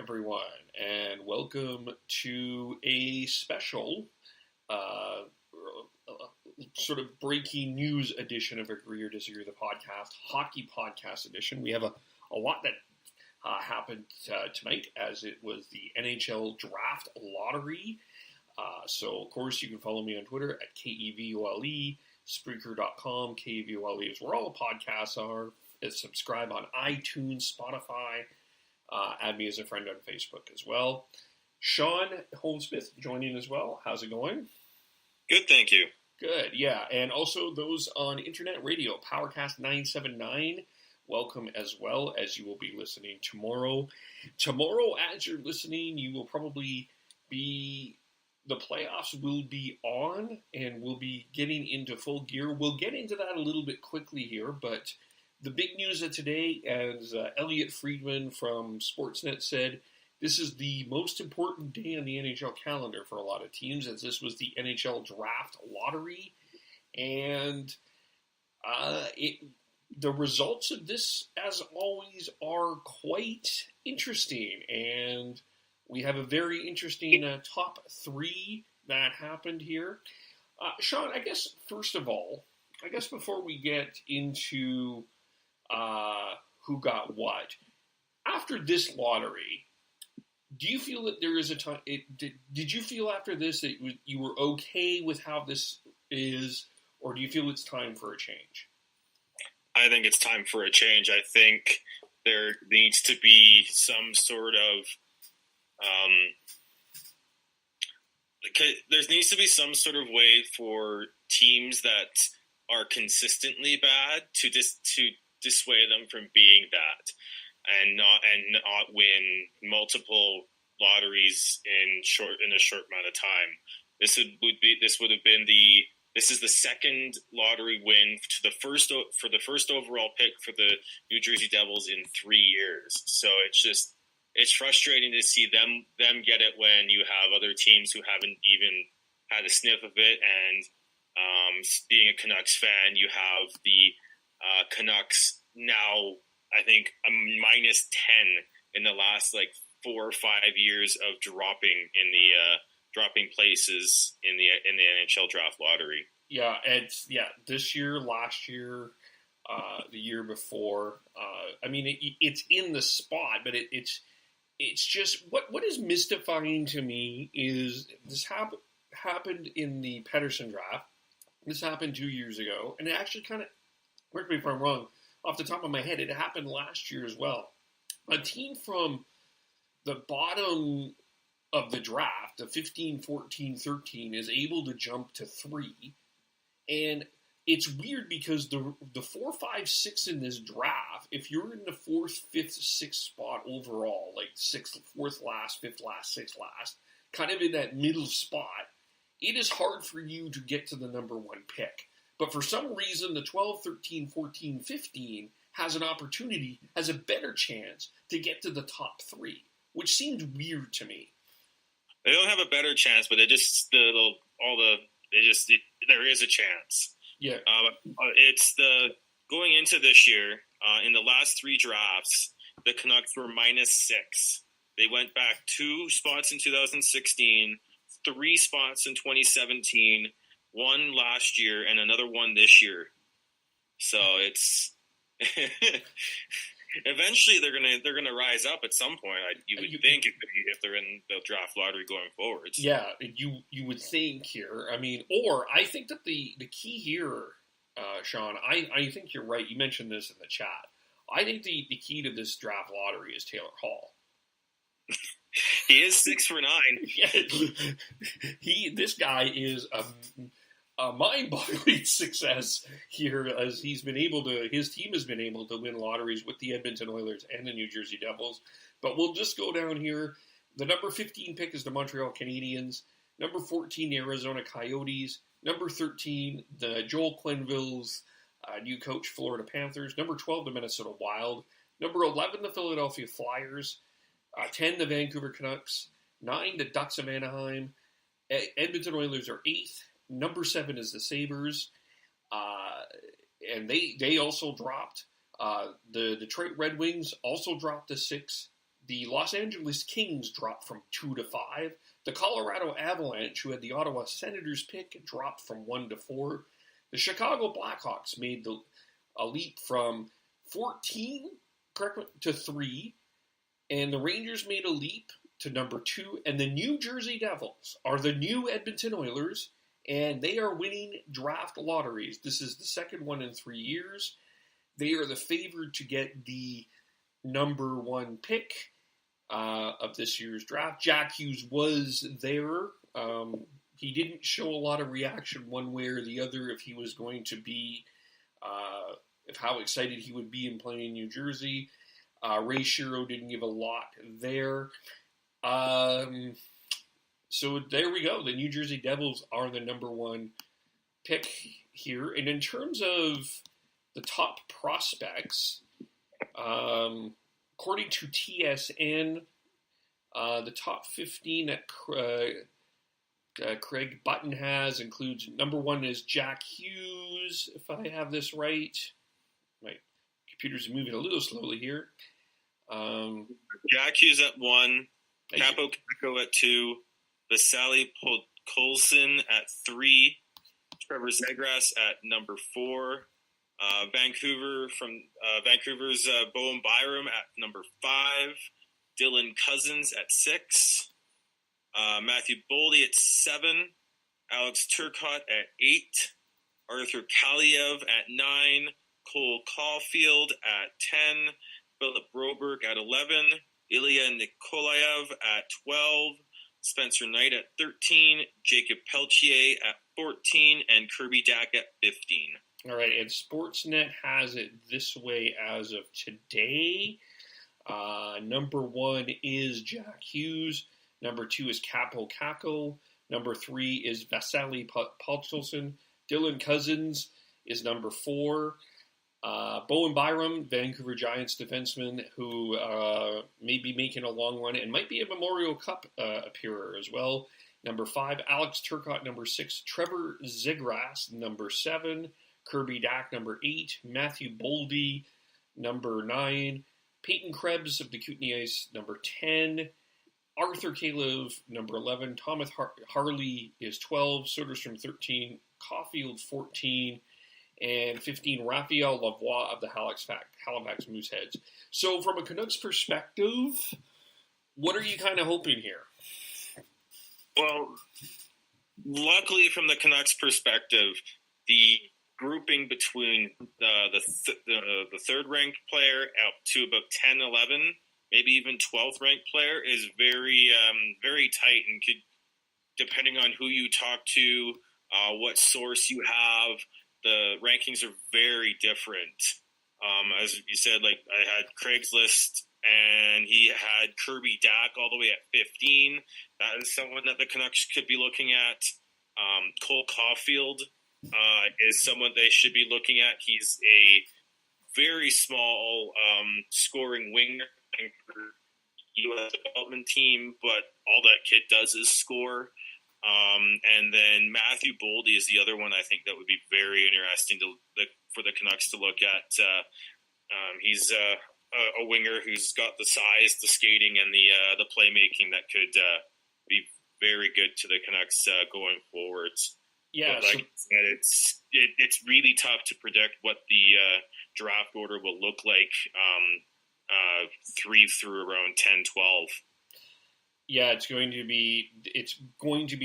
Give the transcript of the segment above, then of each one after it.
everyone, and welcome to a special sort of breaking news edition of Agree or Disagree, the podcast, hockey podcast edition. We have a lot that happened tonight, as it was the NHL Draft Lottery. So, of course, you can follow me on Twitter at KEVOLE, Spreaker.com, KEVOLE is where all the podcasts are. Subscribe on iTunes, Spotify. Add me as a friend on Facebook as well. Sean Holmesmith joining as well. How's it going? Good, thank you. Good, yeah. And also those on internet radio, Powercast 979, welcome as well, as you will be listening tomorrow. Tomorrow, as you're listening, you will probably be, the playoffs will be on, and we'll be getting into full gear. We'll get into that a little bit quickly here, but the big news of today, as Elliot Friedman from Sportsnet said, this is the most important day on the NHL calendar for a lot of teams, as this was the NHL Draft Lottery. And the results of this, as always, are quite interesting. And we have a very interesting top three that happened here. Sean, I guess, first of all, before we get into who got what, after this lottery, do you feel that there is a time? Did you feel after this that you were okay with how this is, or do you feel it's time for a change? I think it's time for a change. I think there needs to be some sort of there needs to be some sort of way for teams that are consistently bad to dissuade them from being that, and not win multiple lotteries in a short amount of time. This is the second lottery win for the first overall pick for the New Jersey Devils in 3 years. So it's frustrating to see them get it when you have other teams who haven't even had a sniff of it. And being a Canucks fan, you have the Canucks now, I think, a minus 10 in the last 4 or 5 years of dropping places in the NHL Draft Lottery. Yeah, this year, last year, the year before. It's in the spot, but it's just what is mystifying to me is this happened in the Pettersson draft. This happened 2 years ago, and it actually kind of, correct me if I'm wrong, off the top of my head, it happened last year as well. A team from the bottom of the draft, the 15, 14, 13, is able to jump to 3. And it's weird because the 4, 5, 6 in this draft, if you're in the 4th, 5th, 6th spot overall, like 6th, 4th last, 5th last, 6th last, kind of in that middle spot, it is hard for you to get to the number 1 pick. But for some reason, the 12, 13, 14, 15 has a better chance to get to the top 3, which seems weird to me. They don't have a better chance, but there is a chance. Yeah. It's going into this year, in the last 3 drafts, the Canucks were minus 6. They went back 2 spots in 2016, 3 spots in 2017, 1 last year, and another 1 this year. So it's eventually they're gonna rise up at some point. You would think if they're in the draft lottery going forwards. Yeah, you would think here. Or I think that the key here, Sean, I think you're right. You mentioned this in the chat. I think the key to this draft lottery is Taylor Hall. He is 6 for 9. This guy is a mind-boggling success here, as his team has been able to win lotteries with the Edmonton Oilers and the New Jersey Devils. But we'll just go down here. The number 15 pick is the Montreal Canadiens. Number 14, the Arizona Coyotes. Number 13, the Joel Quenneville's new coach, Florida Panthers. Number 12, the Minnesota Wild. Number 11, the Philadelphia Flyers. 10, the Vancouver Canucks. 9, the Ducks of Anaheim. Edmonton Oilers are 8th. Number 7 is the Sabres. And they also dropped. The Detroit Red Wings also dropped to 6. The Los Angeles Kings dropped from 2 to 5. The Colorado Avalanche, who had the Ottawa Senators pick, dropped from 1 to 4. The Chicago Blackhawks made a leap from 14 to 3. And the Rangers made a leap to number 2. And the New Jersey Devils are the new Edmonton Oilers, and they are winning draft lotteries. This is the second one in 3 years. They are the favored to get the number 1 pick of this year's draft. Jack Hughes was there. He didn't show a lot of reaction one way or the other if he was going to be, if how excited he would be in playing in New Jersey. Ray Shero didn't give a lot there. So there we go. The New Jersey Devils are the number 1 pick here. And in terms of the top prospects, according to TSN, the top 15 that Craig Button has includes number 1 is Jack Hughes, if I have this right. My computer's moving a little slowly here. Jack Hughes at 1, Capo Caco at 2, Vasily Podkolzin at 3, Trevor Zegras at number 4, Vancouver's Bowen Byram at number 5, Dylan Cousins at 6, Matthew Boldy at 7, Alex Turcotte at 8, Arthur Kaliev at 9, Cole Caulfield at 10, Philip Broberg at 11, Ilya Nikolaev at 12, Spencer Knight at 13, Jacob Peltier at 14, and Kirby Dack at 15. All right, and Sportsnet has it this way as of today. Number 1 is Jack Hughes. Number 2 is Capo Caco. Number 3 is Vasily Podkolzin. Dylan Cousins is number 4. Bowen Byram, Vancouver Giants defenseman, who may be making a long run and might be a Memorial Cup appearer as well. Number 5, Alex Turcotte, number 6. Trevor Zegras, number 7. Kirby Dack, number 8. Matthew Boldy, number 9. Peyton Krebs of the Kootenay Ice, number 10. Arthur Kaliev, number 11. Thomas Harley is 12. Soderstrom, 13. Caulfield, 14. And 15, Raphael Lavoie of the Halifax Mooseheads. So from a Canucks perspective, what are you kind of hoping here? Well, luckily from the Canucks perspective, the grouping between the third-ranked player out to about 10, 11, maybe even 12th-ranked player is very, very tight, and could, depending on who you talk to, what source you have, the rankings are very different. As you said, like I had Craigslist, and he had Kirby Dack all the way at 15. That is someone that the Canucks could be looking at. Cole Caulfield is someone they should be looking at. He's a very small scoring winger for U.S. development team, but all that kid does is score. And then Matthew Boldy is the other one I think that would be very interesting for the Canucks to look at. He's a winger who's got the size, the skating, and the playmaking that could be very good to the Canucks going forwards. Yeah, but it's really tough to predict what the draft order will look like 3 through around 10, 12. Yeah, it's going to be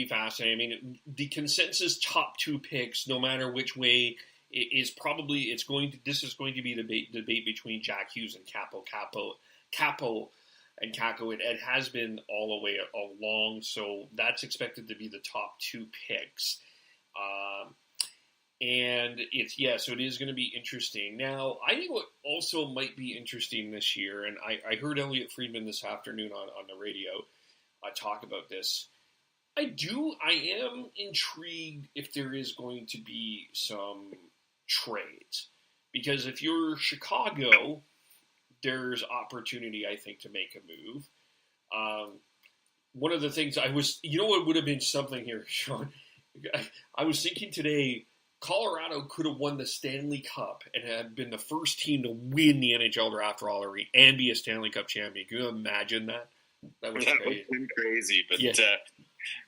fascinating. I mean, the consensus top 2 picks, no matter which way, is probably this is going to be the debate between Jack Hughes and Capo and Caco. It has been all the way along, so that's expected to be the top 2 picks. And so it is going to be interesting. Now, I think what also might be interesting this year, and I heard Elliot Friedman this afternoon on the radio talk about this. I am intrigued if there is going to be some trades, because if you're Chicago, there's opportunity, I think, to make a move. One of the things what would have been something here, Sean, I was thinking today, Colorado could have won the Stanley Cup and had been the first team to win the NHL Draft Lottery and be a Stanley Cup champion. Can you imagine that? That was crazy. Would have been crazy, but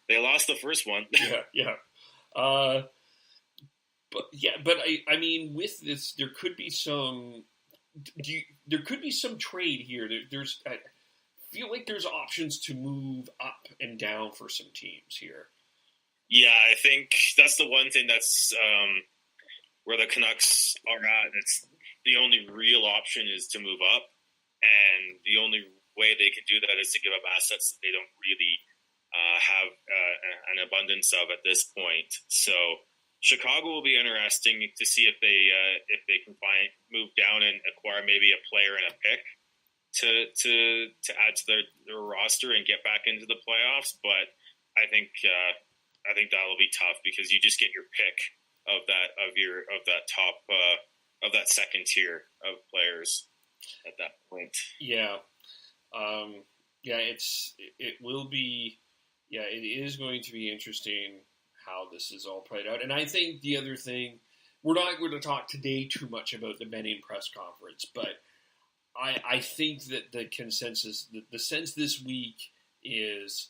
they lost the first one. Yeah. But I mean, with this, there could be some. There could be some trade here. I feel like there's options to move up and down for some teams here. Yeah, I think that's the one thing that's where the Canucks are at. It's the only real option is to move up, and the only way they can do that is to give up assets that they don't really have an abundance of at this point. So Chicago will be interesting to see if they can move down and acquire maybe a player and a pick to add to their roster and get back into the playoffs. But I think that'll be tough because you just get your pick of that top of that second tier of players at that point. Yeah. It will be. Yeah, it is going to be interesting how this is all played out. And I think the other thing, we're not going to talk today too much about the Benning press conference, but I think that the consensus, the sense this week is,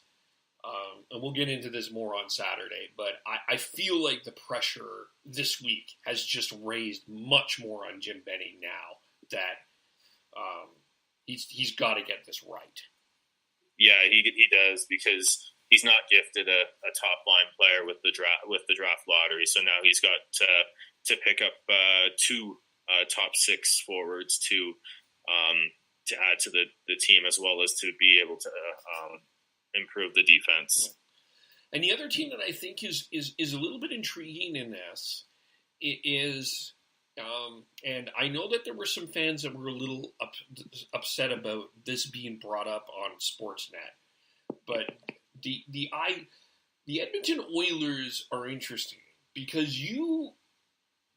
and we'll get into this more on Saturday, but I feel like the pressure this week has just raised much more on Jim Benning now that he's got to get this right. Yeah, he does, because he's not gifted a top line player with the draft lottery. So now he's got to pick up two top six forwards to add to the team, as well as to be able to improve the defense. And the other team that I think is a little bit intriguing in this is, and I know that there were some fans that were a little upset about this being brought up on Sportsnet, but the Edmonton Oilers are interesting because you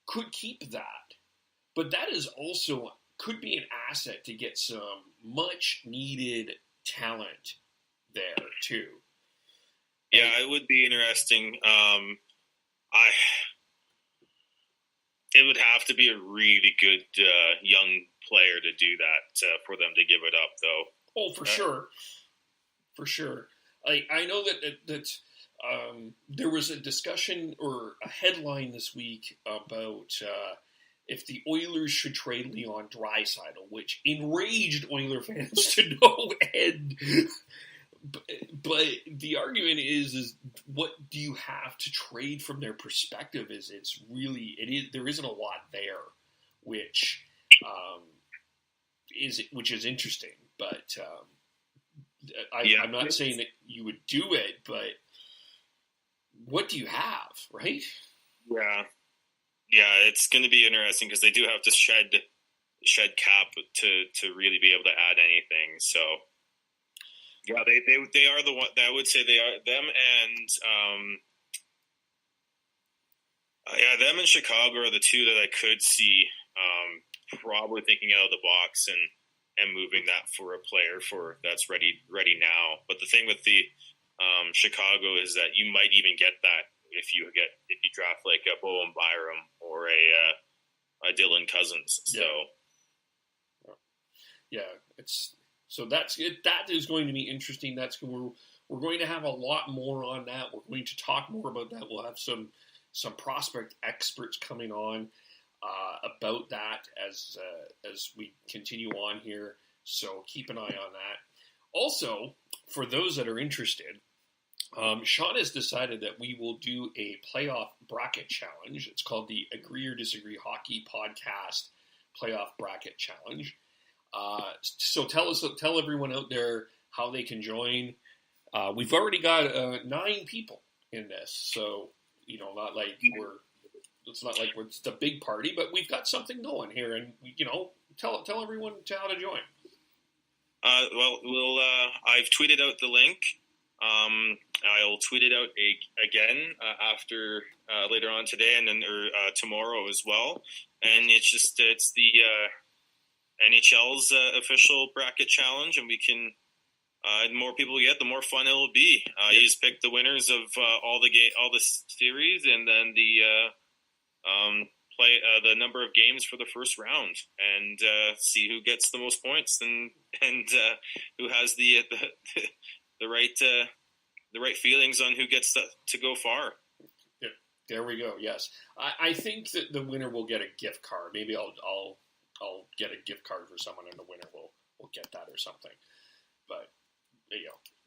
could keep that, but that is also could be an asset to get some much needed talent there too. Yeah, it would be interesting. It would have to be a really good young player to do that for them to give it up, though. Oh, for sure. I know that there was a discussion or a headline this week about if the Oilers should trade Leon Draisaitl, which enraged Oiler fans to no end. But the argument is what do you have to trade from their perspective? There isn't a lot there, which is interesting. But I'm not saying that you would do it, but what do you have, right? Yeah, it's going to be interesting because they do have to shed cap to really be able to add anything. So. Yeah, they are the one that I would say they are them, and them and Chicago are the two that I could see probably thinking out of the box and moving that for a player that's ready now. But the thing with the Chicago is that you might even get that if you draft like a Bowen Byram or a Dylan Cousins. So So that's it. That is going to be interesting. We're going to have a lot more on that. We're going to talk more about that. We'll have some prospect experts coming on about that as we continue on here. So keep an eye on that. Also, for those that are interested, Sean has decided that we will do a playoff bracket challenge. It's called the Agree or Disagree Hockey Podcast Playoff Bracket Challenge. So tell everyone out there how they can join. We've already got 9 people in this, so it's not like it's the big party, but we've got something going here, and tell everyone how to join. I've tweeted out the link. I'll tweet it out again after later on today, and then tomorrow as well. And it's the NHL's official bracket challenge, and we can. The more people we get, the more fun it will be. You just pick the winners of all the series, and then play the number of games for the first round and see who gets the most points and who has the right feelings on who gets to go far. Yeah, there we go. Yes, I think that the winner will get a gift card. Maybe I'll get a gift card for someone, and the winner will get that or something. But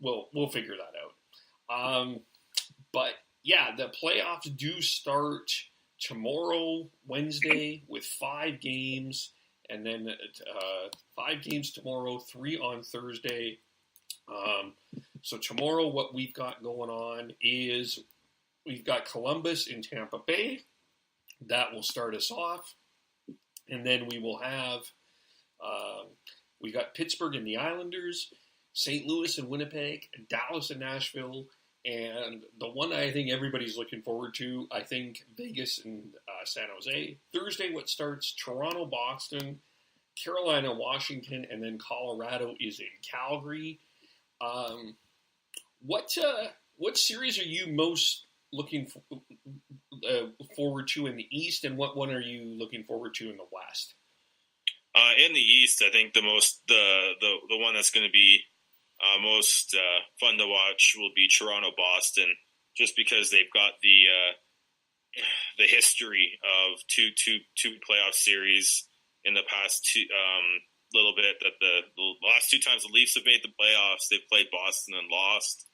we'll figure that out. But yeah, the playoffs do start tomorrow, Wednesday, with 5 games, and then 5 games tomorrow, 3 on Thursday. So tomorrow, what we've got going on is we've got Columbus in Tampa Bay. That will start us off. And then we will have, we got Pittsburgh and the Islanders, St. Louis and Winnipeg, Dallas and Nashville, and the one I think everybody's looking forward to, I think Vegas and San Jose. Thursday, what starts, Toronto, Boston, Carolina, Washington, and then Colorado is in Calgary. What series are you most looking forward to in the East, and what one are you looking forward to in the West? In the East, I think the one that's going to be most fun to watch will be Toronto-Boston, just because they've got the history of two playoff series in the past little bit. That the last 2 times the Leafs have made the playoffs, they've played Boston and lost.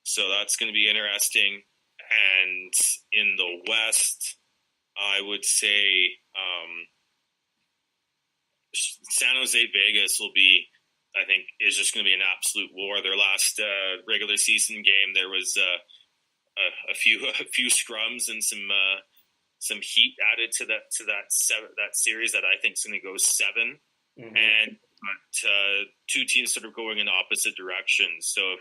So that's going to be interesting. And in the West, I would say San Jose Vegas will be, I think, is just going to be an absolute war. Their last regular season game, there was a few scrums and some heat added to that series that I think is going to go 7. Mm-hmm. And but 2 teams sort of going in opposite directions. So if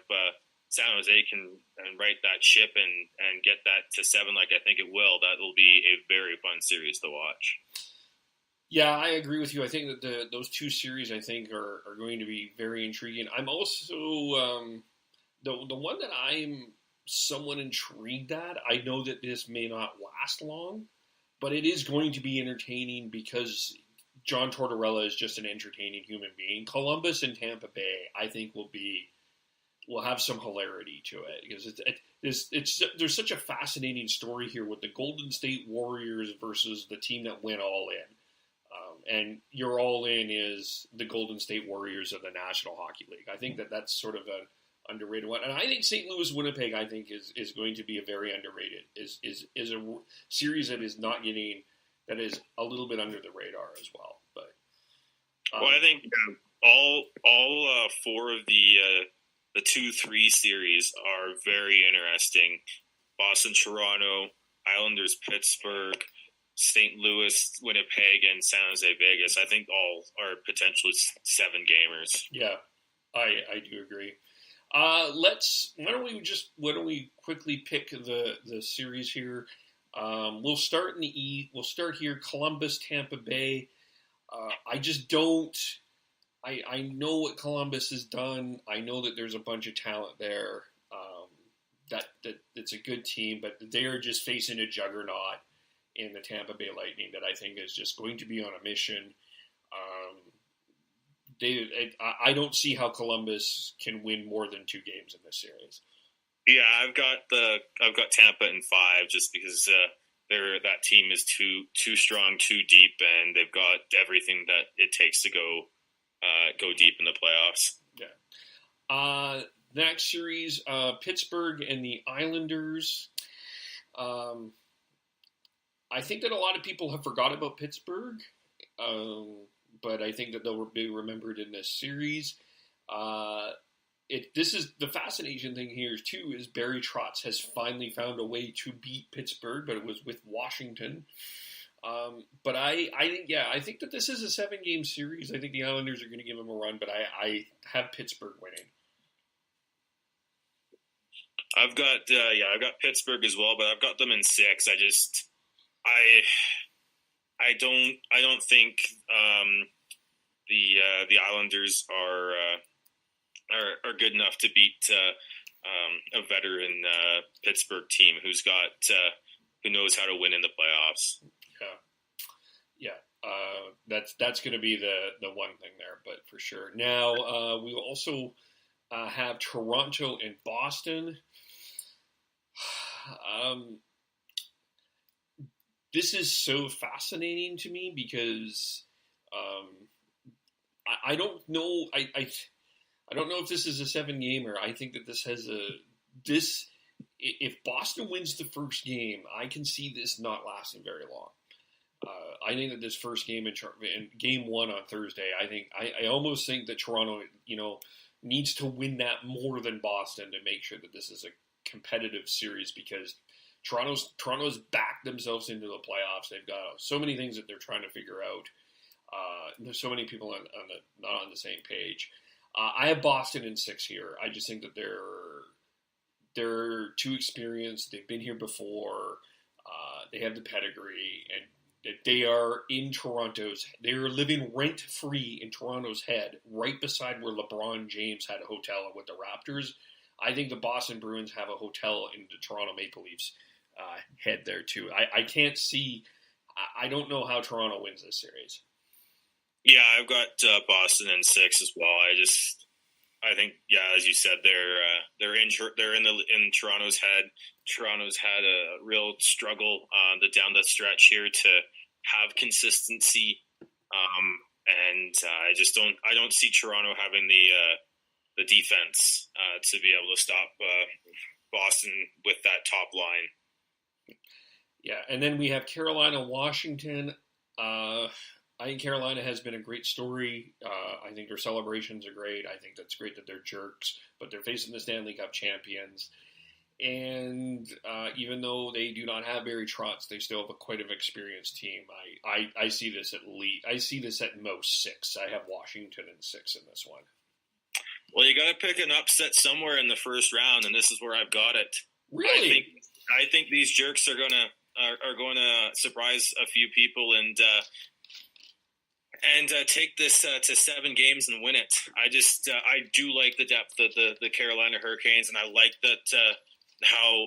San Jose can right that ship and get that to 7, like I think it will, that will be a very fun series to watch. Yeah, I agree with you. I think that those 2 series, I think, are going to be very intriguing. I'm also the one that I'm somewhat intrigued at. I know that this may not last long, but it is going to be entertaining because John Tortorella is just an entertaining human being. Columbus and Tampa Bay, I think, will have some hilarity to it because there's such a fascinating story here with the Golden State Warriors versus the team that went all in. And your all-in is the Golden State Warriors of the National Hockey League. I think that's sort of an underrated one. And I think St. Louis-Winnipeg, I think, is going to be a very underrated, is a series that is not getting, that is a little bit under the radar as well. But well, I think all 4 of the 2-3 series are very interesting. Boston, Toronto, Islanders, Pittsburgh, St. Louis, Winnipeg, and San Jose Vegas. I think all are potentially 7 gamers. Yeah, I do agree. Why don't we quickly pick the series here? We'll start in the East. We'll start here. Columbus, Tampa Bay. I just don't. I know what Columbus has done. I know that there's a bunch of talent there. That it's a good team, but they are just facing a juggernaut in the Tampa Bay Lightning that I think is just going to be on a mission. I don't see how Columbus can win more than 2 games in this series. Yeah, I've got Tampa in 5 just because that team is too strong, too deep, and they've got everything that it takes to go deep in the playoffs. Yeah. Next series, Pittsburgh and the Islanders. I think that a lot of people have forgot about Pittsburgh, but I think that they'll be remembered in this series. This is the fascinating thing here too is Barry Trotz has finally found a way to beat Pittsburgh, but it was with Washington. But I think that this is a 7-game series. I think the Islanders are going to give them a run, but I have Pittsburgh winning. I've got Pittsburgh as well, but I've got them in 6. I don't think the Islanders are good enough to beat a veteran Pittsburgh team who knows how to win in the playoffs. Yeah, that's going to be the one thing there, but for sure. Now we will also have Toronto and Boston. This is so fascinating to me because I don't know. I don't know if this is a 7-gamer. I think that this has this. If Boston wins the first game, I can see this not lasting very long. I think that this first game in game 1 on Thursday, I almost think that Toronto, needs to win that more than Boston to make sure that this is a competitive series, because Toronto's backed themselves into the playoffs. They've got so many things that they're trying to figure out. There's so many people not on the same page. I have Boston in 6 here. I just think that they're too experienced. They've been here before. They have the pedigree, and they are in they're living rent free in Toronto's head, right beside where LeBron James had a hotel with the Raptors. I think the Boston Bruins have a hotel in the Toronto Maple Leafs head there too. I can't see. I don't know how Toronto wins this series. Yeah, I've got Boston in 6 as well. I think, as you said, they're in Toronto's head. Toronto's had a real struggle down the stretch here to have consistency, and I don't see Toronto having the defense to be able to stop Boston with that top line. Yeah, and then we have Carolina, Washington. I think Carolina has been a great story. I think their celebrations are great. I think that's great that they're jerks, but they're facing the Stanley Cup champions. And even though they do not have Barry Trotz, they still have quite an experienced team. I see this at most 6. I have Washington in 6 in this one. Well, you got to pick an upset somewhere in the first round, and this is where I've got it. Really? I think these jerks are going to surprise a few people and take this to 7 games and win it. I do like the depth of the Carolina Hurricanes, and I like that how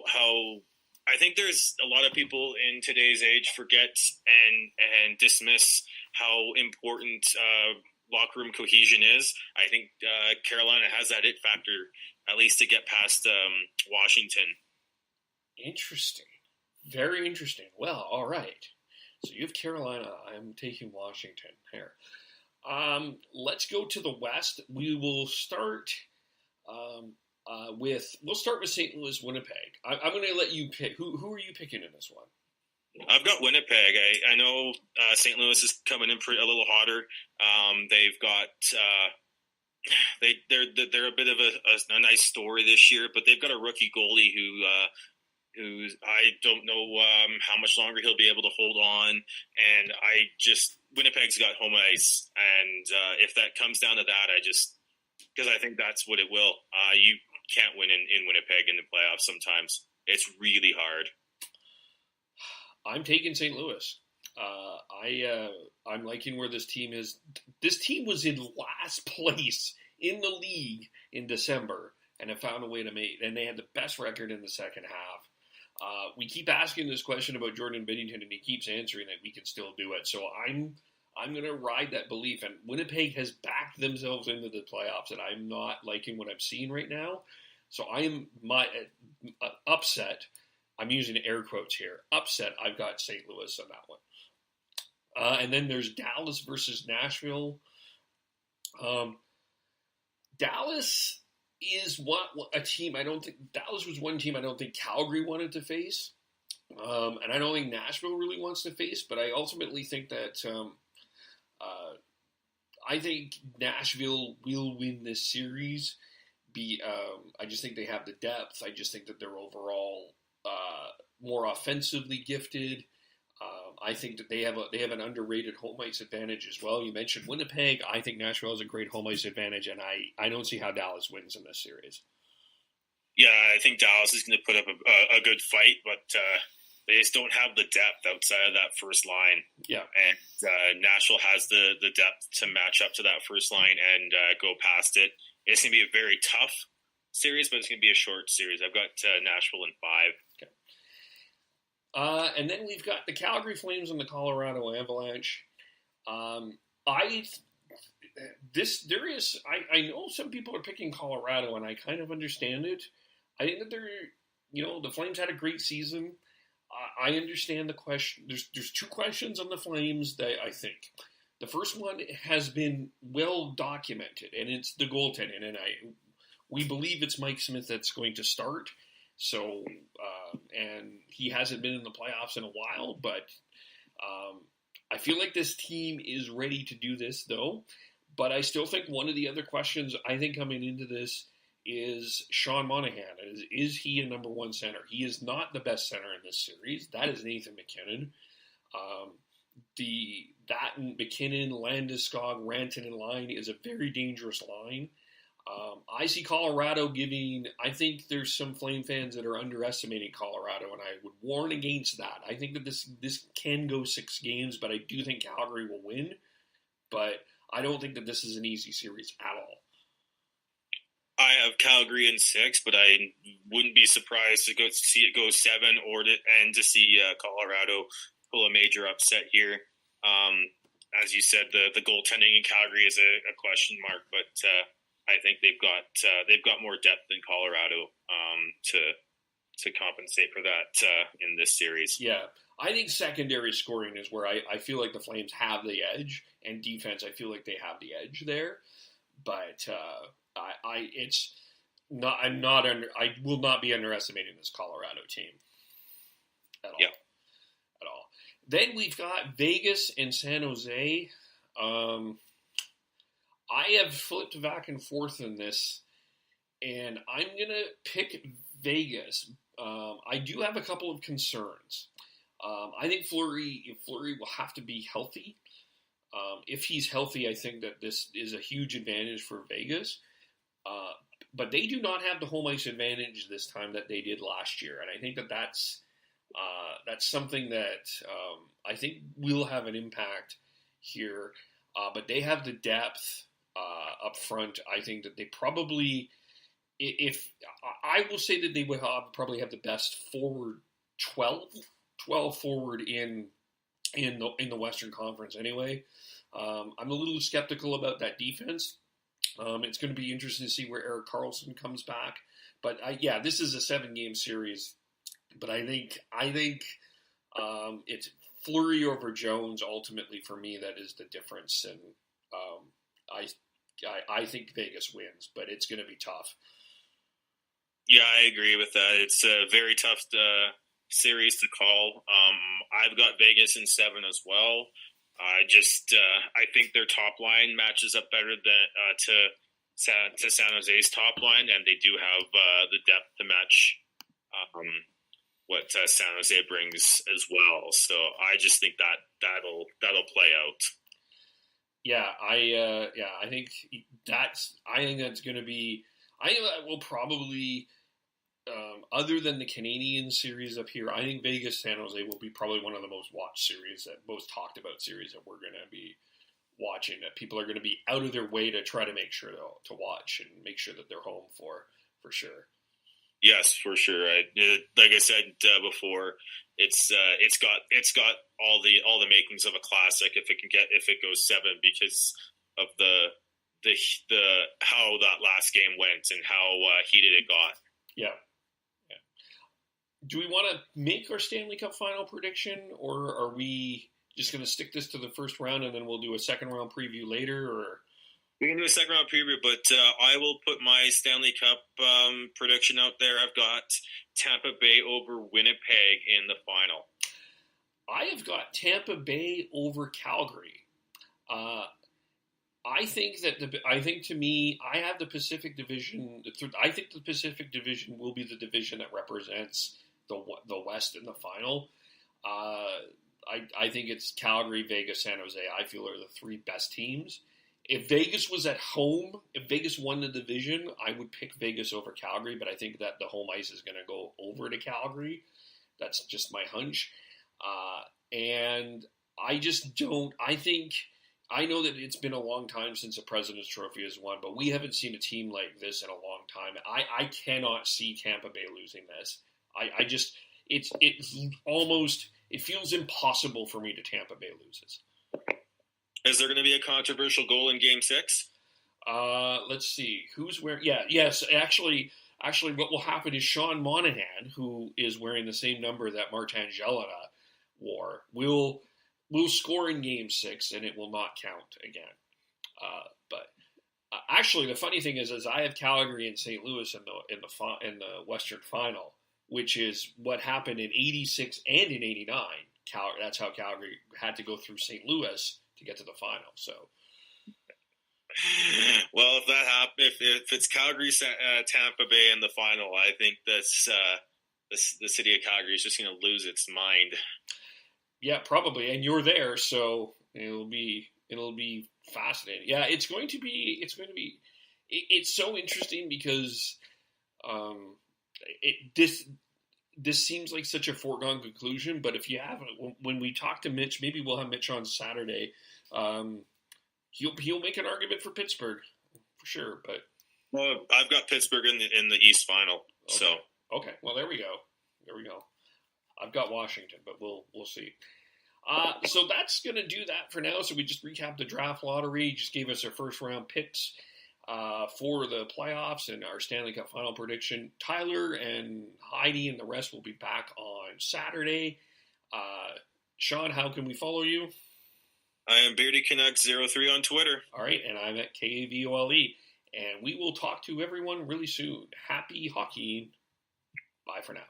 I think there's a lot of people in today's age forget and dismiss how important locker room cohesion is. I think Carolina has that it factor, at least to get past Washington. Interesting. Very interesting. Well, all right. So you have Carolina. I'm taking Washington here. Let's go to the West. We will start with St. Louis, Winnipeg. I'm going to let you pick. Who are you picking in this one? I've got Winnipeg. I know St. Louis is coming in a little hotter. They've got they're a bit of a nice story this year, but they've got a rookie goalie who I don't know how much longer he'll be able to hold on, and Winnipeg's got home ice, and if that comes down to that, because I think that's what it will. You can't win in Winnipeg in the playoffs sometimes. It's really hard. I'm taking St. Louis. I'm liking where this team is. This team was in last place in the league in December and have found a way to make, and they had the best record in the second half. We keep asking this question about Jordan Binnington, and he keeps answering that we can still do it. So I'm going to ride that belief. And Winnipeg has backed themselves into the playoffs, and I'm not liking what I'm seeing right now. So I am upset. I'm using air quotes here. Upset. I've got St. Louis on that one. And then there's Dallas versus Nashville. Dallas is a team I don't think Dallas was one team I don't think Calgary wanted to face, and I don't think Nashville really wants to face. But I ultimately think that I think Nashville will win this series. I just think they have the depth. I just think that they're overall more offensively gifted. I think that they have an underrated home ice advantage as well. You mentioned Winnipeg. I think Nashville has a great home ice advantage, and I don't see how Dallas wins in this series. Yeah, I think Dallas is going to put up a good fight, but they just don't have the depth outside of that first line. Yeah, and Nashville has the depth to match up to that first line and go past it. It's going to be a very tough series, but it's going to be a short series. I've got Nashville in 5. Okay. And then we've got the Calgary Flames and the Colorado Avalanche. I know some people are picking Colorado, and I kind of understand it. I think that the Flames had a great season. I understand the question. There's two questions on the Flames that I think. The first one has been well documented, and it's the goaltending, and we believe it's Mike Smith that's going to start. So, and he hasn't been in the playoffs in a while, but I feel like this team is ready to do this, though. But I still think one of the other questions I think coming into this is Sean Monahan. Is he a number one center? He is not the best center in this series. That is Nathan MacKinnon. That McKinnon, Landeskog, Rantanen line is a very dangerous line. I see Colorado giving. I think there's some Flame fans that are underestimating Colorado, and I would warn against that. I think that this can go 6 games, but I do think Calgary will win. But I don't think that this is an easy series at all. I have Calgary in 6, but I wouldn't be surprised to see it go 7 and to see Colorado pull a major upset here. As you said, the goaltending in Calgary is a question mark, but I think they've got more depth than Colorado to compensate for that in this series. Yeah, I think secondary scoring is where I feel like the Flames have the edge, and defense I feel like they have the edge there. But I will not be underestimating this Colorado team at all. Yeah. At all. Then we've got Vegas and San Jose. I have flipped back and forth in this, and I'm going to pick Vegas. I do have a couple of concerns. I think Fleury will have to be healthy. If he's healthy, I think that this is a huge advantage for Vegas. But they do not have the home ice advantage this time that they did last year, and I think that's something that I think will have an impact here. But they have the depth up front. I think that they probably, I will say that they would probably have the best forward 12 forward in the Western Conference anyway. I'm a little skeptical about that defense. It's going to be interesting to see where Erik Karlsson comes back. But this is a 7-game series. But I think it's Fleury over Jones ultimately for me that is the difference. And I think Vegas wins, but it's going to be tough. Yeah, I agree with that. It's a very tough series to call. I've got Vegas in 7 as well. I think their top line matches up better than to San Jose's top line, and they do have the depth to match what San Jose brings as well. So I just think that'll play out. Yeah, I think that's going to be. I think that will probably. Other than the Canadian series up here, I think Vegas San Jose will be probably one of the most watched series, most talked about series that we're going to be watching. That people are going to be out of their way to try to make sure to watch and make sure that they're home for sure. Yes, for sure. Like I said before, it's got all the makings of a classic if it goes 7 because of the how that last game went and how heated it got. Yeah. Do we want to make our Stanley Cup final prediction, or are we just going to stick this to the first round and then we'll do a second round preview later? Or we can do a second round preview, but I will put my Stanley Cup prediction out there. I've got Tampa Bay over Winnipeg in the final. I have got Tampa Bay over Calgary. I think to me, I have the Pacific Division. I think the Pacific Division will be the division that represents the West in the final. I think it's Calgary, Vegas, San Jose. I feel are the 3 best teams. If Vegas was at home, if Vegas won the division, I would pick Vegas over Calgary. But I think that the home ice is going to go over to Calgary. That's just my hunch. And I just don't. I know that it's been a long time since the President's Trophy has won, but we haven't seen a team like this in a long time. I cannot see Tampa Bay losing this. it feels impossible for me to Tampa Bay loses. Is there going to be a controversial goal in Game 6? Let's see. Who's wearing... Yeah, yes. Actually, what will happen is Sean Monahan, who is wearing the same number that Martin Gelina wore, will score in Game 6, and it will not count again. But actually, the funny thing is I have Calgary and St. Louis in the Western Final, which is what happened in '86 and in '89. That's how Calgary had to go through St. Louis to get to the final. So, well, if that happens, if it's Calgary, Tampa Bay in the final, I think the city of Calgary is just going to lose its mind. Yeah, probably, and you're there, so it'll be fascinating. Yeah, it's going to be. It's so interesting because this seems like such a foregone conclusion, but if you haven't, when we talk to Mitch, maybe we'll have Mitch on Saturday. He'll make an argument for Pittsburgh for sure. But I've got Pittsburgh in the East Final. Okay. So okay, well there we go. I've got Washington, but we'll see. So that's gonna do that for now. So we just recapped the draft lottery, just gave us our first round picks for the playoffs and our Stanley Cup final prediction. Tyler and Heidi and the rest will be back on Saturday. Sean, how can we follow you? I am Beardy Canucks 03 on Twitter. All right, and I'm at KAVOLE. And we will talk to everyone really soon. Happy hockey. Bye for now.